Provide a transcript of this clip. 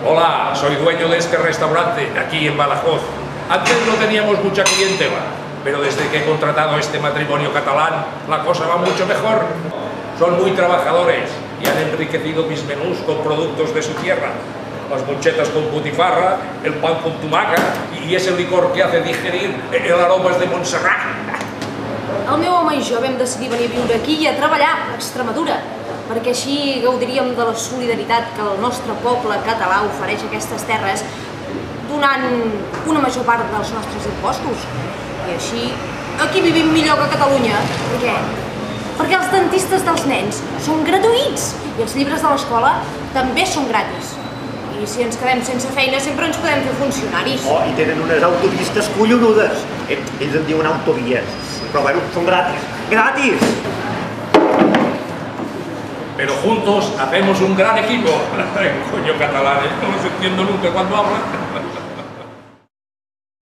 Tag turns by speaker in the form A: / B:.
A: Hola, soy dueño de este restaurante aquí en Badajoz. Antes no teníamos mucha clientela, pero desde que he contratado este matrimonio catalán, la cosa va mucho mejor. Son muy trabajadores y han enriquecido mis menús con productos de su tierra. Las monchetas con putifarra, el pan con tumaca y ese licor que hace digerir el aromas de Montserrat.
B: El meu home i jo vam decidir venir a viure aquí i a treballar a Extremadura, perquè així gaudiríem de la solidaritat que el nostre poble català ofereix a aquestes terres donant una major part dels nostres impostos. I així, aquí vivim millor que a Catalunya. Per què? Perquè els dentistes dels nens són gratuïts i els llibres de l'escola també són gratis. I si ens quedem sense feina sempre ens podem fer funcionaris.
C: Oh, i tenen unes autopistes collonudes. Ells en diuen autovies. Però bueno, són gratis. ¡Gratis!
A: Pero juntos hacemos un gran equipo. Coño, catalanes, no los entiendo nunca cuando hablan.